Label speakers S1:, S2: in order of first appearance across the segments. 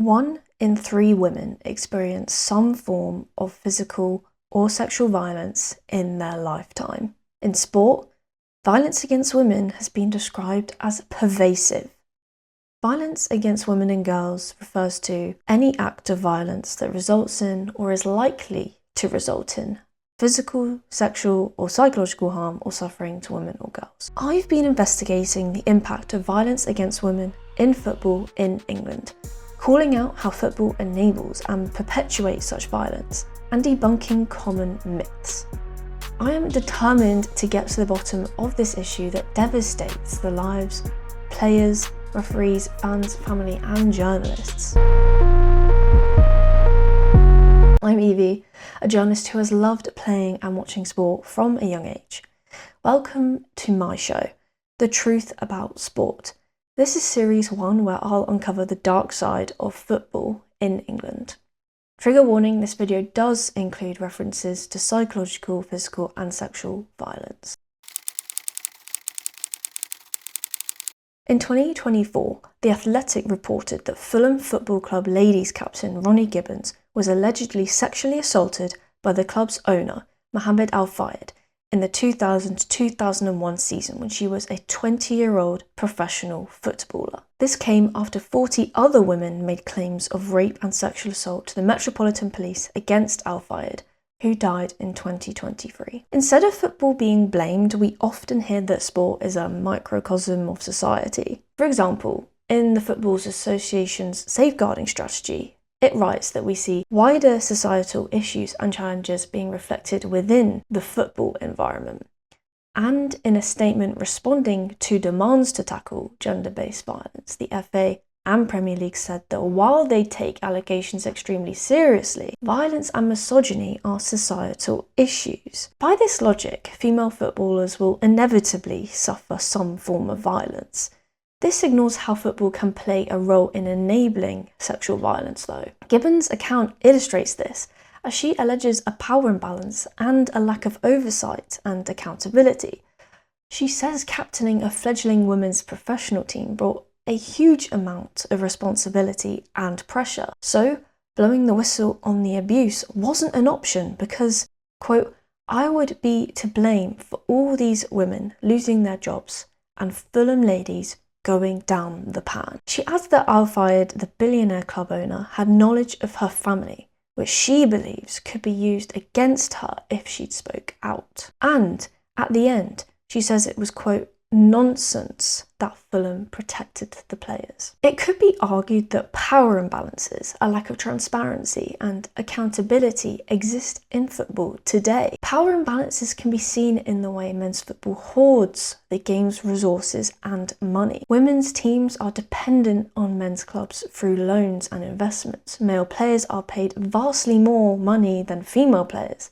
S1: 1 in 3 women experience some form of physical or sexual violence in their lifetime. In sport, violence against women has been described as pervasive. Violence against women and girls refers to any act of violence that results in or is likely to result in physical, sexual, or psychological harm or suffering to women or girls. I've been investigating the impact of violence against women in football in England, calling out how football enables and perpetuates such violence, and debunking common myths. I am determined to get to the bottom of this issue that devastates the lives of players, referees, fans, family, and journalists. I'm Evie, a journalist who has loved playing and watching sport from a young age. Welcome to my show, The Truth About Sport. This is series 1 where I'll uncover the dark side of football in England. Trigger warning, this video does include references to psychological, physical, and sexual violence. In 2024, The Athletic reported that Fulham Football Club ladies captain Ronnie Gibbons was allegedly sexually assaulted by the club's owner, Mohammed Al-Fayed, in the 2000-2001 season when she was a 20-year-old professional footballer. This came after 40 other women made claims of rape and sexual assault to the Metropolitan Police against Al-Fayed, who died in 2023. Instead of football being blamed, we often hear that sport is a microcosm of society. For example, in the Football Association's safeguarding strategy, it writes that we see wider societal issues and challenges being reflected within the football environment. And in a statement responding to demands to tackle gender-based violence, the FA and Premier League said that while they take allegations extremely seriously, violence and misogyny are societal issues. By this logic, female footballers will inevitably suffer some form of violence. This ignores how football can play a role in enabling sexual violence though. Gibbons' account illustrates this, as she alleges a power imbalance and a lack of oversight and accountability. She says captaining a fledgling women's professional team brought a huge amount of responsibility and pressure. So, blowing the whistle on the abuse wasn't an option because, quote, I would be to blame for all these women losing their jobs and Fulham ladies going down the pan. She adds that Al-Fayed, the billionaire club owner, had knowledge of her family, which she believes could be used against her if she'd spoke out. And at the end, she says it was, quote, nonsense that Fulham protected the players. It could be argued that power imbalances, a lack of transparency and accountability exist in football today. Power imbalances can be seen in the way men's football hoards the game's resources and money. Women's teams are dependent on men's clubs through loans and investments. Male players are paid vastly more money than female players,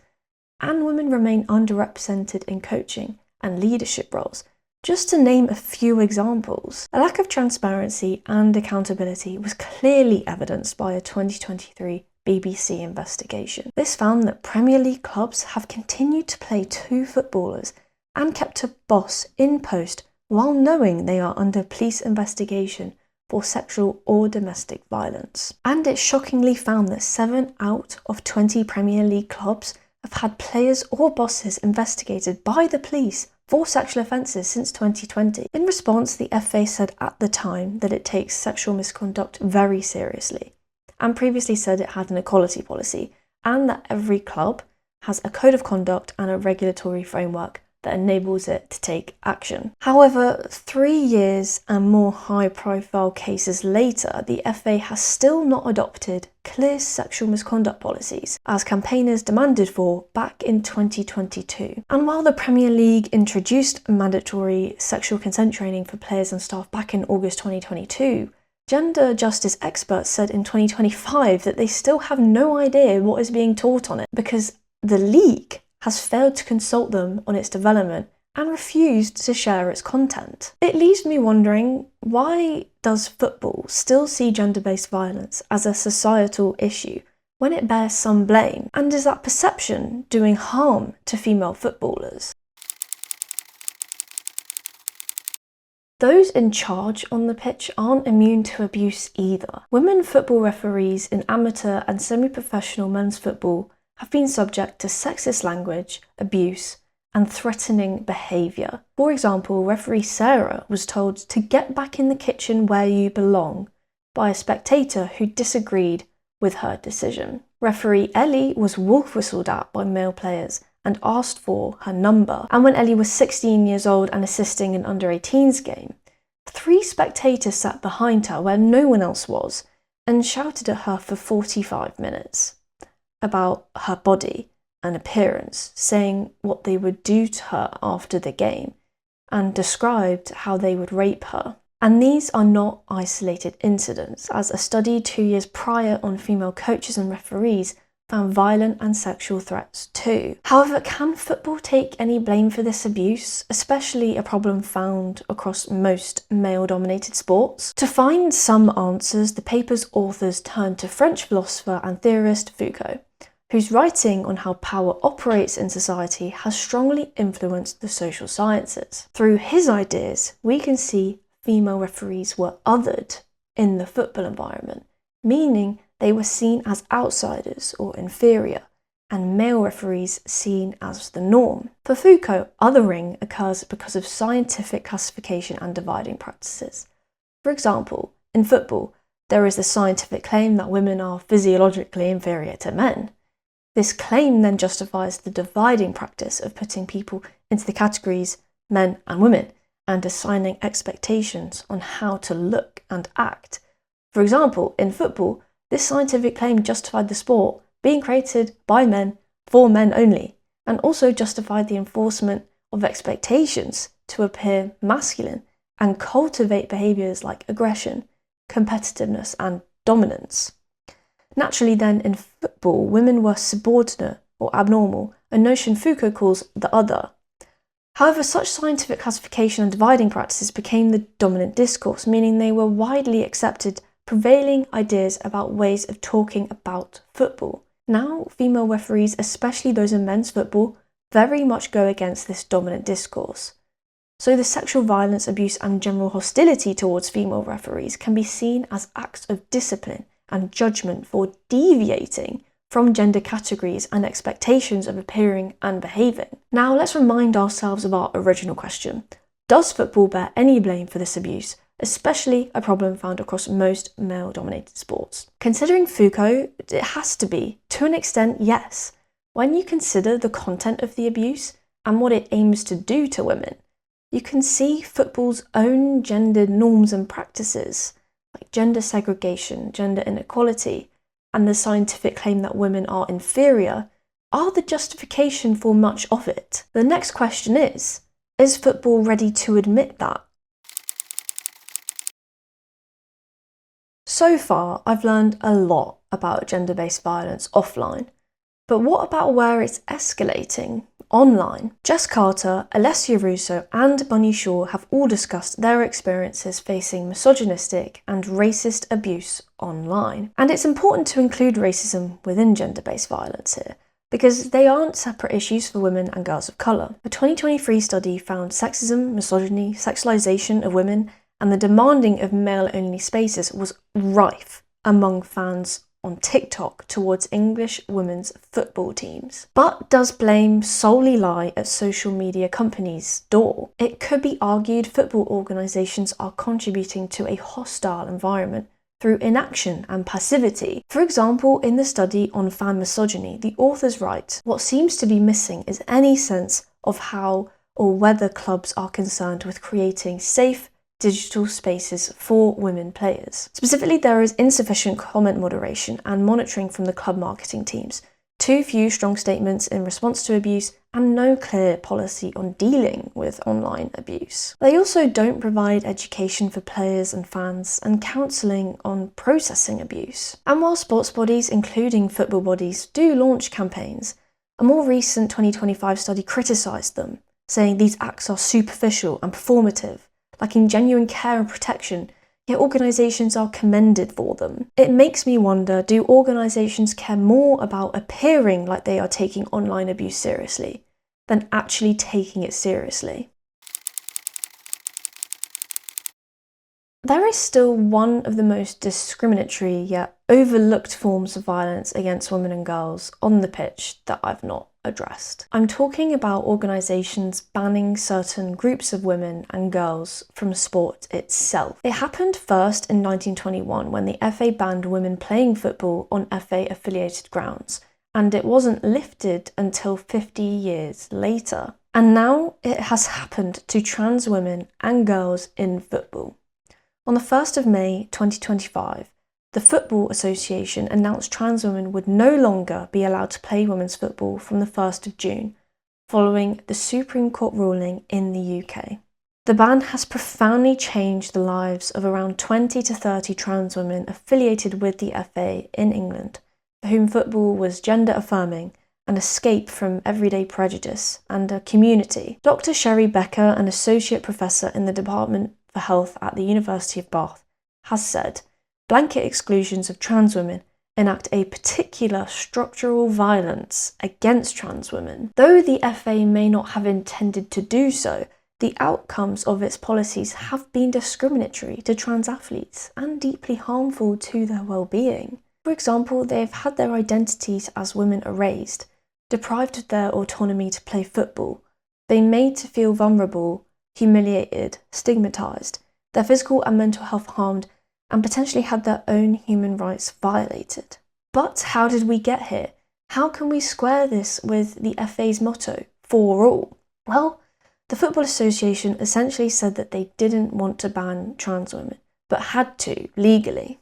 S1: and women remain underrepresented in coaching and leadership roles. Just to name a few examples, a lack of transparency and accountability was clearly evidenced by a 2023 BBC investigation. This found that Premier League clubs have continued to play 2 footballers and kept a boss in post while knowing they are under police investigation for sexual or domestic violence. And it shockingly found that 7 out of 20 Premier League clubs have had players or bosses investigated by the police for sexual offences since 2020. In response, the FA said at the time that it takes sexual misconduct very seriously, and previously said it had an equality policy, and that every club has a code of conduct and a regulatory framework that enables it to take action. However, 3 years and more high-profile cases later, the FA has still not adopted clear sexual misconduct policies, as campaigners demanded for back in 2022. And while the Premier League introduced mandatory sexual consent training for players and staff back in August 2022, gender justice experts said in 2025 that they still have no idea what is being taught on it because the league has failed to consult them on its development and refused to share its content. It leaves me wondering, why does football still see gender-based violence as a societal issue when it bears some blame? And is that perception doing harm to female footballers? Those in charge on the pitch aren't immune to abuse either. Women football referees in amateur and semi-professional men's football have been subject to sexist language, abuse, and threatening behaviour. For example, referee Sarah was told to get back in the kitchen where you belong by a spectator who disagreed with her decision. Referee Ellie was wolf whistled at by male players and asked for her number. And when Ellie was 16 years old and assisting an under-18s game, 3 spectators sat behind her where no one else was and shouted at her for 45 minutes about her body and appearance, saying what they would do to her after the game, and described how they would rape her. And these are not isolated incidents, as a study 2 years prior on female coaches and referees found violent and sexual threats too. However, can football take any blame for this abuse, especially a problem found across most male-dominated sports? To find some answers, the paper's authors turned to French philosopher and theorist Foucault, whose writing on how power operates in society has strongly influenced the social sciences. Through his ideas, we can see female referees were othered in the football environment, meaning they were seen as outsiders or inferior, and male referees seen as the norm. For Foucault, othering occurs because of scientific classification and dividing practices. For example, in football, there is the scientific claim that women are physiologically inferior to men. This claim then justifies the dividing practice of putting people into the categories men and women and assigning expectations on how to look and act. For example, in football, this scientific claim justified the sport being created by men for men only, and also justified the enforcement of expectations to appear masculine and cultivate behaviours like aggression, competitiveness, and dominance. Naturally then, in football, women were subordinate or abnormal, a notion Foucault calls the other. However, such scientific classification and dividing practices became the dominant discourse, meaning they were widely accepted prevailing ideas about ways of talking about football. Now, female referees, especially those in men's football, very much go against this dominant discourse. So the sexual violence, abuse, and general hostility towards female referees can be seen as acts of discipline and judgment for deviating from gender categories and expectations of appearing and behaving. Now let's remind ourselves of our original question. Does football bear any blame for this abuse, especially a problem found across most male-dominated sports? Considering Foucault, it has to be, to an extent, yes. When you consider the content of the abuse and what it aims to do to women, you can see football's own gendered norms and practices, like gender segregation, gender inequality, and the scientific claim that women are inferior, are the justification for much of it. The next question is football ready to admit that? So far, I've learned a lot about gender-based violence offline, but what about where it's escalating online? Jess Carter, Alessia Russo, and Bunny Shaw have all discussed their experiences facing misogynistic and racist abuse online. And it's important to include racism within gender-based violence here, because they aren't separate issues for women and girls of colour. A 2023 study found sexism, misogyny, sexualisation of women, and the demanding of male-only spaces was rife among fans on TikTok towards English women's football teams. But does blame solely lie at social media companies' door? It could be argued football organisations are contributing to a hostile environment through inaction and passivity. For example, in the study on fan misogyny, the authors write, "What seems to be missing is any sense of how or whether clubs are concerned with creating safe, digital spaces for women players. Specifically, there is insufficient comment moderation and monitoring from the club marketing teams, too few strong statements in response to abuse, and no clear policy on dealing with online abuse. They also don't provide education for players and fans and counselling on processing abuse. And while sports bodies, including football bodies, do launch campaigns, a more recent 2025 study criticised them, saying these acts are superficial and performative, lacking genuine care and protection, yet organisations are commended for them. It makes me wonder, do organisations care more about appearing like they are taking online abuse seriously than actually taking it seriously? There is still one of the most discriminatory yet overlooked forms of violence against women and girls on the pitch that I've not addressed. I'm talking about organisations banning certain groups of women and girls from sport itself. It happened first in 1921 when the FA banned women playing football on FA affiliated grounds, and it wasn't lifted until 50 years later. And now it has happened to trans women and girls in football. On the 1st of May 2025, the Football Association announced trans women would no longer be allowed to play women's football from the 1st of June, following the Supreme Court ruling in the UK. The ban has profoundly changed the lives of around 20 to 30 trans women affiliated with the FA in England, for whom football was gender affirming, an escape from everyday prejudice, and a community. Dr. Sherry Becker, an associate professor in the Department for Health at the University of Bath, has said, blanket exclusions of trans women enact a particular structural violence against trans women. Though the FA may not have intended to do so, the outcomes of its policies have been discriminatory to trans athletes and deeply harmful to their well-being. For example, they have had their identities as women erased, deprived of their autonomy to play football, been made to feel vulnerable, humiliated, stigmatised, their physical and mental health harmed, and potentially had their own human rights violated. But how did we get here? How can we square this with the FA's motto, for all? Well, the Football Association essentially said that they didn't want to ban trans women, but had to, legally.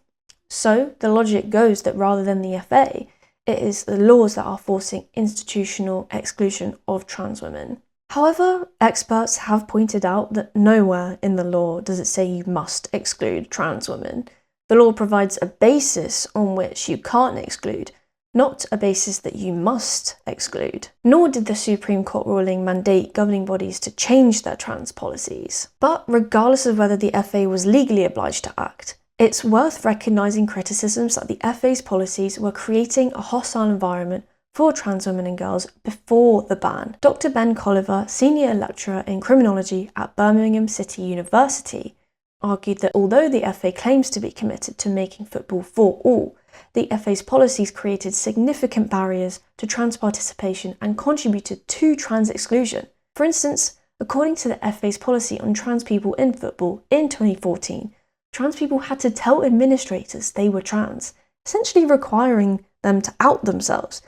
S1: So the logic goes that rather than the FA, it is the laws that are forcing institutional exclusion of trans women. However, experts have pointed out that nowhere in the law does it say you must exclude trans women. The law provides a basis on which you can't exclude, not a basis that you must exclude. Nor did the Supreme Court ruling mandate governing bodies to change their trans policies. But regardless of whether the FA was legally obliged to act, it's worth recognising criticisms that the FA's policies were creating a hostile environment for trans women and girls before the ban. Dr. Ben Colliver, senior lecturer in criminology at Birmingham City University, argued that although the FA claims to be committed to making football for all, the FA's policies created significant barriers to trans participation and contributed to trans exclusion. For instance, according to the FA's policy on trans people in football in 2014, trans people had to tell administrators they were trans, essentially requiring them to out themselves,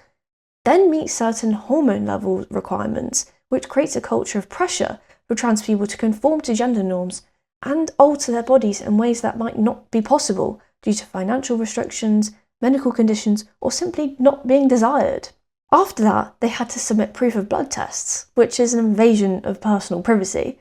S1: then meet certain hormone level requirements, which creates a culture of pressure for trans people to conform to gender norms and alter their bodies in ways that might not be possible due to financial restrictions, medical conditions, or simply not being desired. After that, they had to submit proof of blood tests, which is an invasion of personal privacy.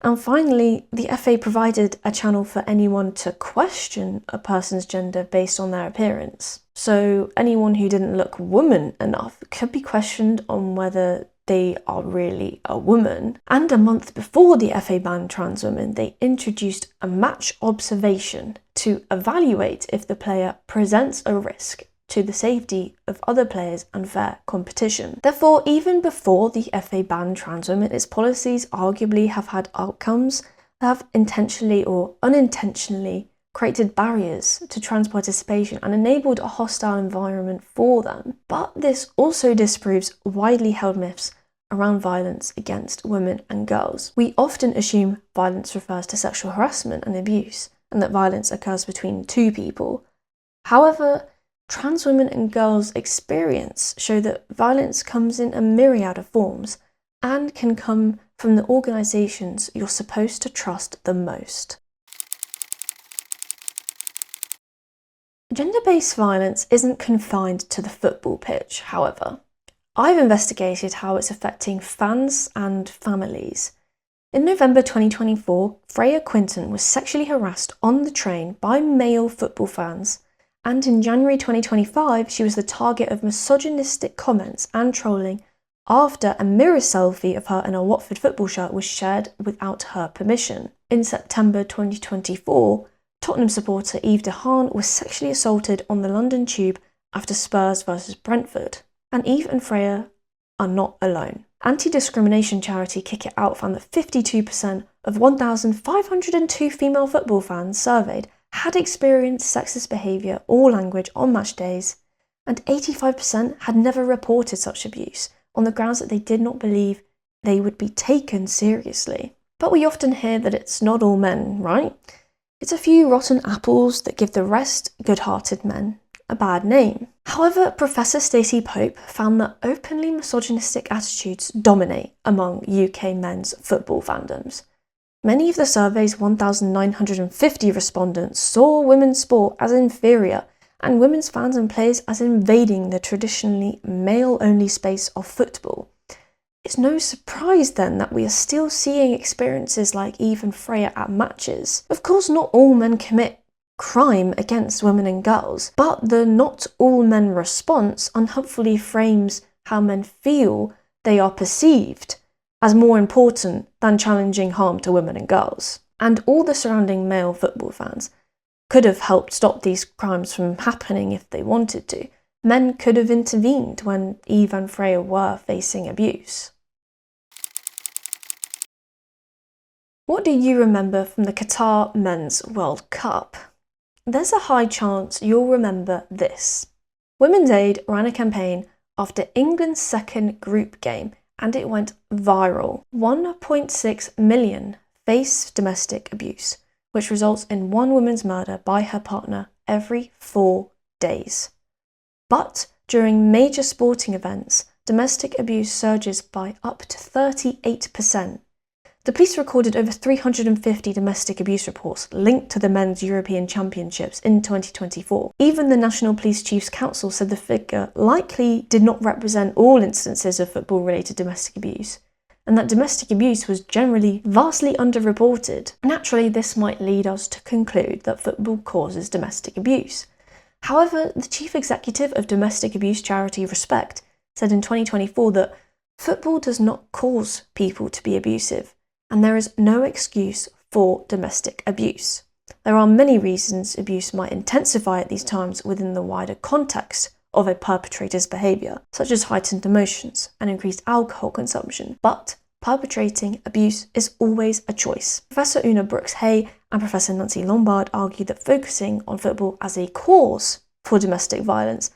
S1: And finally, the FA provided a channel for anyone to question a person's gender based on their appearance. So anyone who didn't look woman enough could be questioned on whether they are really a woman. And a month before the FA banned trans women, they introduced a match observation to evaluate if the player presents a risk to the safety of other players and fair competition. Therefore, even before the FA banned trans women, its policies arguably have had outcomes that have intentionally or unintentionally created barriers to trans participation and enabled a hostile environment for them. But this also disproves widely held myths around violence against women and girls. We often assume violence refers to sexual harassment and abuse, and that violence occurs between two people. However, trans women and girls' experience show that violence comes in a myriad of forms and can come from the organisations you're supposed to trust the most. Gender-based violence isn't confined to the football pitch, however. I've investigated how it's affecting fans and families. In November 2024, Freya Quinton was sexually harassed on the train by male football fans. And in January 2025, she was the target of misogynistic comments and trolling after a mirror selfie of her in a Watford football shirt was shared without her permission. In September 2024, Tottenham supporter Eve de Haan was sexually assaulted on the London Tube after Spurs versus Brentford. And Eve and Freya are not alone. Anti-discrimination charity Kick It Out found that 52% of 1,502 female football fans surveyed had experienced sexist behaviour or language on match days, and 85% had never reported such abuse on the grounds that they did not believe they would be taken seriously. But we often hear that it's not all men, right? It's a few rotten apples that give the rest good-hearted men a bad name. However, Professor Stacey Pope found that openly misogynistic attitudes dominate among UK men's football fandoms. Many of the survey's 1,950 respondents saw women's sport as inferior and women's fans and players as invading the traditionally male-only space of football. It's no surprise then that we are still seeing experiences like Eve and Freya at matches. Of course, not all men commit crime against women and girls, but the not all men response unhelpfully frames how men feel they are perceived as more important than challenging harm to women and girls. And all the surrounding male football fans could have helped stop these crimes from happening if they wanted to. Men could have intervened when Eve and Freya were facing abuse. What do you remember from the Qatar Men's World Cup? There's a high chance you'll remember this. Women's Aid ran a campaign after England's second group game, and it went viral. 1.6 million face domestic abuse, which results in one woman's murder by her partner every 4 days. But during major sporting events, domestic abuse surges by up to 38%. The police recorded over 350 domestic abuse reports linked to the Men's European Championships in 2024. Even the National Police Chiefs Council said the figure likely did not represent all instances of football-related domestic abuse, and that domestic abuse was generally vastly underreported. Naturally, this might lead us to conclude that football causes domestic abuse. However, the chief executive of domestic abuse charity Respect said in 2024 that football does not cause people to be abusive, and there is no excuse for domestic abuse. There are many reasons abuse might intensify at these times within the wider context of a perpetrator's behaviour, such as heightened emotions and increased alcohol consumption, but perpetrating abuse is always a choice. Professor Una Brooks-Hay and Professor Nancy Lombard argue that focusing on football as a cause for domestic violence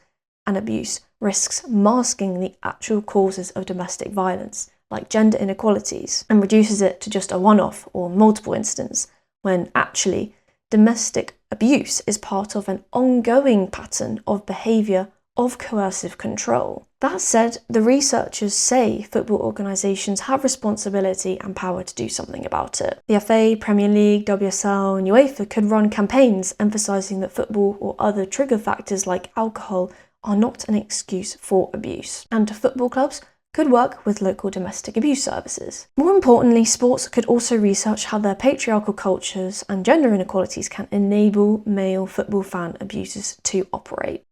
S1: and abuse risks masking the actual causes of domestic violence, like gender inequalities, and reduces it to just a one-off or multiple incidents, when actually domestic abuse is part of an ongoing pattern of behaviour of coercive control. That said, the researchers say football organisations have responsibility and power to do something about it. The FA, Premier League, WSL and UEFA could run campaigns emphasising that football or other trigger factors like alcohol are not an excuse for abuse, and football clubs could work with local domestic abuse services. More importantly, sports could also research how their patriarchal cultures and gender inequalities can enable male football fan abusers to operate.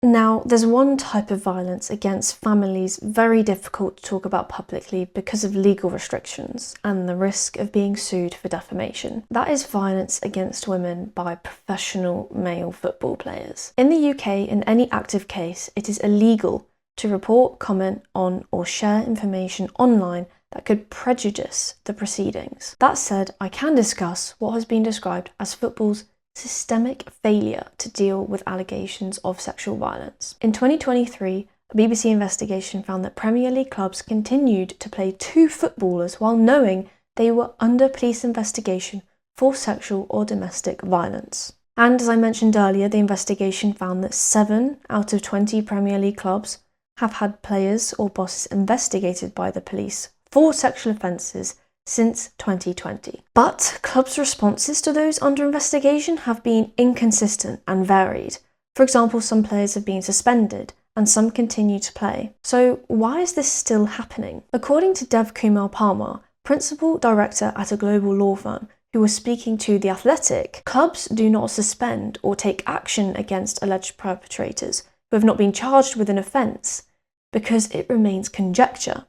S1: Now, there's one type of violence against families very difficult to talk about publicly because of legal restrictions and the risk of being sued for defamation. That is violence against women by professional male football players. In the UK, in any active case, it is illegal to report, comment on, or share information online that could prejudice the proceedings. That said, I can discuss what has been described as football's systemic failure to deal with allegations of sexual violence. In 2023, a BBC investigation found that Premier League clubs continued to play 2 footballers while knowing they were under police investigation for sexual or domestic violence. And as I mentioned earlier, the investigation found that 7 out of 20 Premier League clubs have had players or bosses investigated by the police for sexual offences since 2020. But clubs' responses to those under investigation have been inconsistent and varied. For example, some players have been suspended and some continue to play. So why is this still happening? According to Dev Kumar Parmar, principal director at a global law firm who was speaking to The Athletic, clubs do not suspend or take action against alleged perpetrators who have not been charged with an offence because it remains conjecture.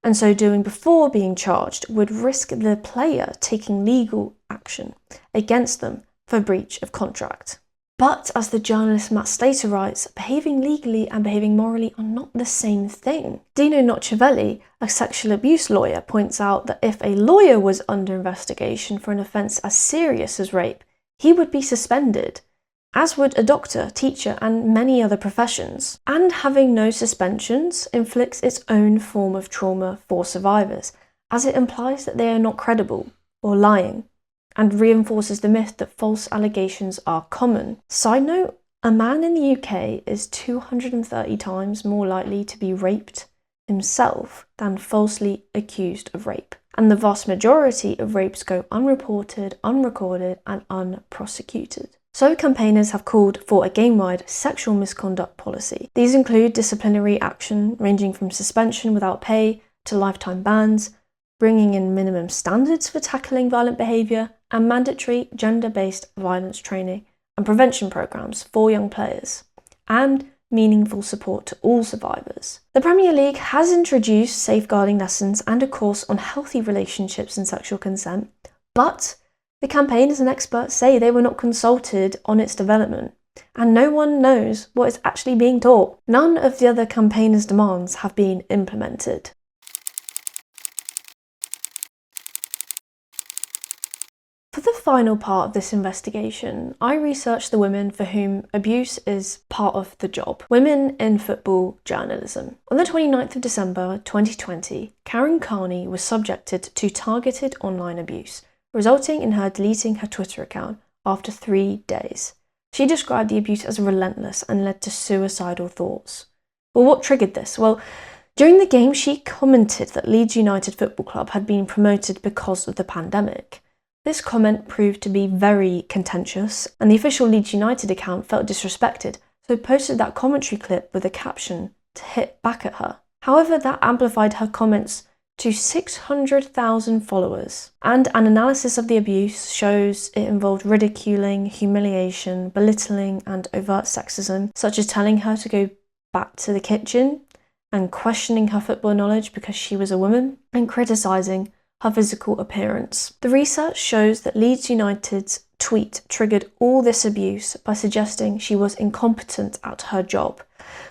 S1: And so doing before being charged would risk the player taking legal action against them for breach of contract. But as the journalist Matt Slater writes, behaving legally and behaving morally are not the same thing. Dino Nocciavelli, a sexual abuse lawyer, points out that if a lawyer was under investigation for an offence as serious as rape, he would be suspended, as would a doctor, teacher, and many other professions. And having no suspensions inflicts its own form of trauma for survivors, as it implies that they are not credible or lying, and reinforces the myth that false allegations are common. Side note, a man in the UK is 230 times more likely to be raped himself than falsely accused of rape. And the vast majority of rapes go unreported, unrecorded, and unprosecuted. So campaigners have called for a game-wide sexual misconduct policy. These include disciplinary action ranging from suspension without pay to lifetime bans, bringing in minimum standards for tackling violent behaviour, and mandatory gender-based violence training and prevention programs for young players, and meaningful support to all survivors. The Premier League has introduced safeguarding lessons and a course on healthy relationships and sexual consent, but the campaigners and experts say they were not consulted on its development, and no one knows what is actually being taught. None of the other campaigners' demands have been implemented. For the final part of this investigation, I researched the women for whom abuse is part of the job. Women in football journalism. On the 29th of December 2020, Karen Carney was subjected to targeted online abuse, resulting in her deleting her Twitter account after 3 days. She described the abuse as relentless and led to suicidal thoughts. Well, what triggered this? Well, during the game, she commented that Leeds United Football Club had been promoted because of the pandemic. This comment proved to be very contentious, and the official Leeds United account felt disrespected, so posted that commentary clip with a caption to hit back at her. However, that amplified her comments to 600,000 followers, and an analysis of the abuse shows it involved ridiculing, humiliation, belittling, and overt sexism, such as telling her to go back to the kitchen and questioning her football knowledge because she was a woman, and criticising her physical appearance. The research shows that Leeds United's tweet triggered all this abuse by suggesting she was incompetent at her job.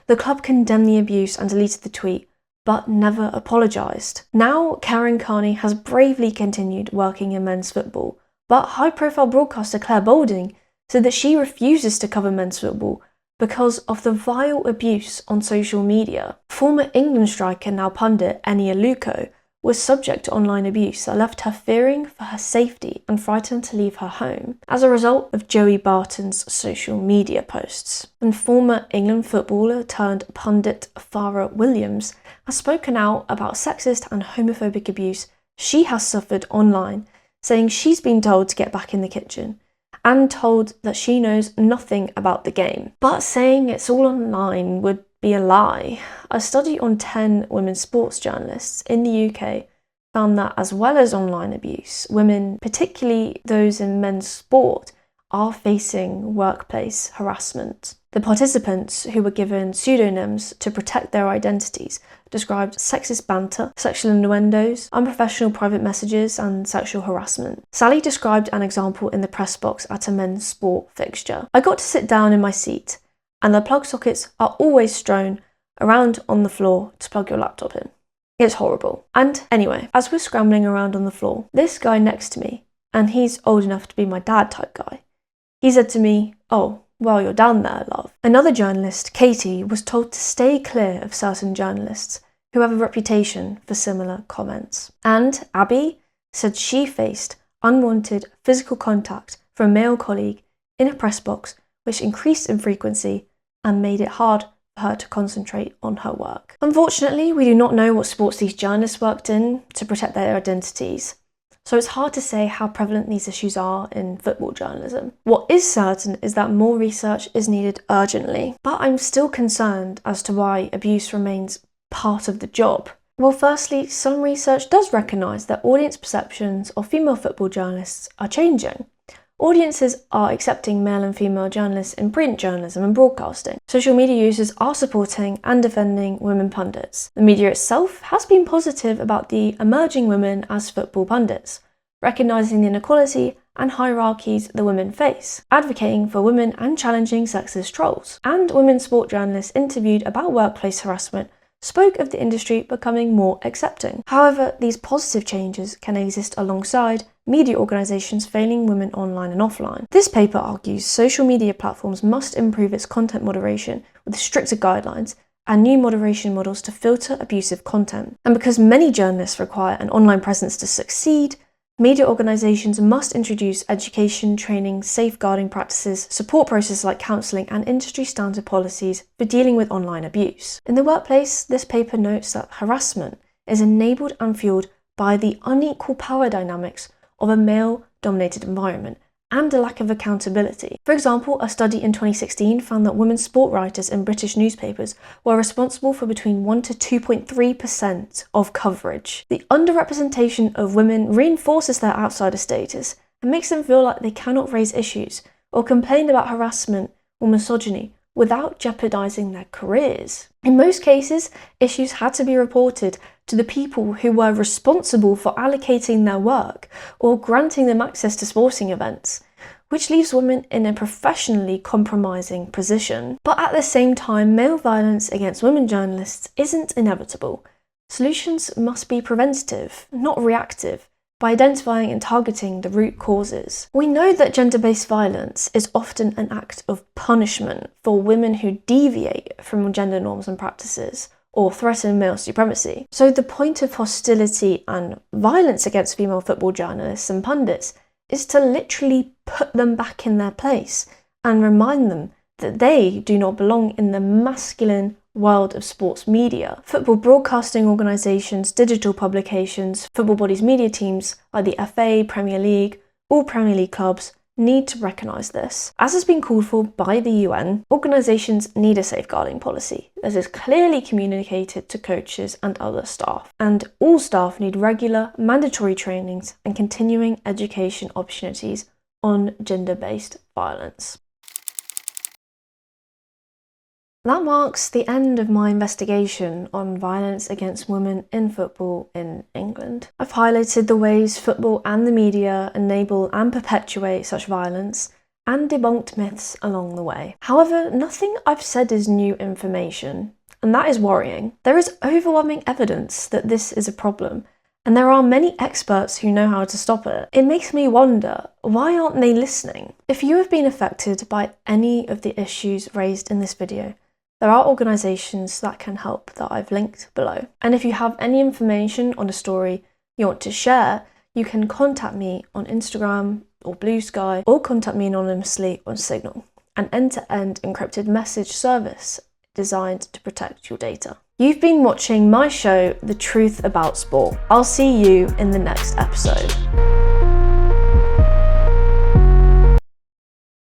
S1: The club condemned the abuse and deleted the tweet, but never apologised. Now, Karen Carney has bravely continued working in men's football, but high-profile broadcaster Claire Balding said that she refuses to cover men's football because of the vile abuse on social media. Former England striker, now pundit, Eni Aluko, was subject to online abuse that left her fearing for her safety and frightened to leave her home as a result of Joey Barton's social media posts. And former England footballer turned pundit Farah Williams has spoken out about sexist and homophobic abuse she has suffered online, saying she's been told to get back in the kitchen and told that she knows nothing about the game. But saying it's all online would be a lie. A study on 10 women sports journalists in the UK found that as well as online abuse, women, particularly those in men's sport, are facing workplace harassment. The participants, who were given pseudonyms to protect their identities, described sexist banter, sexual innuendos, unprofessional private messages, and sexual harassment. Sally described an example in the press box at a men's sport fixture. "I got to sit down in my seat, and the plug sockets are always strewn around on the floor to plug your laptop in. It's horrible." And anyway, as we're scrambling around on the floor, this guy next to me, and he's old enough to be my dad type guy, he said to me, "Oh, well, you're down there, love." Another journalist, Katie, was told to stay clear of certain journalists who have a reputation for similar comments. And Abby said she faced unwanted physical contact from a male colleague in a press box, which increased in frequency and made it hard for her to concentrate on her work. Unfortunately, we do not know what sports these journalists worked in to protect their identities, so it's hard to say how prevalent these issues are in football journalism. What is certain is that more research is needed urgently, but I'm still concerned as to why abuse remains part of the job. Well, firstly, some research does recognise that audience perceptions of female football journalists are changing. Audiences are accepting male and female journalists in print journalism and broadcasting. Social media users are supporting and defending women pundits. The media itself has been positive about the emerging women as football pundits, recognising the inequality and hierarchies the women face, advocating for women and challenging sexist trolls. And women sport journalists interviewed about workplace harassment spoke of the industry becoming more accepting. However, these positive changes can exist alongside media organisations failing women online and offline. This paper argues social media platforms must improve its content moderation with stricter guidelines and new moderation models to filter abusive content. And because many journalists require an online presence to succeed, media organisations must introduce education, training, safeguarding practices, support processes like counselling, and industry standard policies for dealing with online abuse. In the workplace, this paper notes that harassment is enabled and fueled by the unequal power dynamics of a male-dominated environment and a lack of accountability. For example, a study in 2016 found that women sport writers in British newspapers were responsible for between 1 to 2.3% of coverage. The underrepresentation of women reinforces their outsider status and makes them feel like they cannot raise issues or complain about harassment or misogyny without jeopardising their careers. In most cases, issues had to be reported to the people who were responsible for allocating their work or granting them access to sporting events, which leaves women in a professionally compromising position. But at the same time, male violence against women journalists isn't inevitable. Solutions must be preventative, not reactive, by identifying and targeting the root causes. We know that gender-based violence is often an act of punishment for women who deviate from gender norms and practices or threaten male supremacy. So the point of hostility and violence against female football journalists and pundits is to literally put them back in their place and remind them that they do not belong in the masculine world of sports media. Football broadcasting organisations, digital publications, football bodies' media teams like the FA, Premier League, all Premier League clubs need to recognise this. As has been called for by the UN, organisations need a safeguarding policy that is clearly communicated to coaches and other staff. And all staff need regular, mandatory trainings and continuing education opportunities on gender-based violence. That marks the end of my investigation on violence against women in football in England. I've highlighted the ways football and the media enable and perpetuate such violence, and debunked myths along the way. However, nothing I've said is new information, and that is worrying. There is overwhelming evidence that this is a problem, and there are many experts who know how to stop it. It makes me wonder, why aren't they listening? If you have been affected by any of the issues raised in this video, there are organisations that can help that I've linked below. And if you have any information on a story you want to share, you can contact me on Instagram or Bluesky, or contact me anonymously on Signal, an end-to-end encrypted message service designed to protect your data. You've been watching my show, The Truth About Sport. I'll see you in the next episode.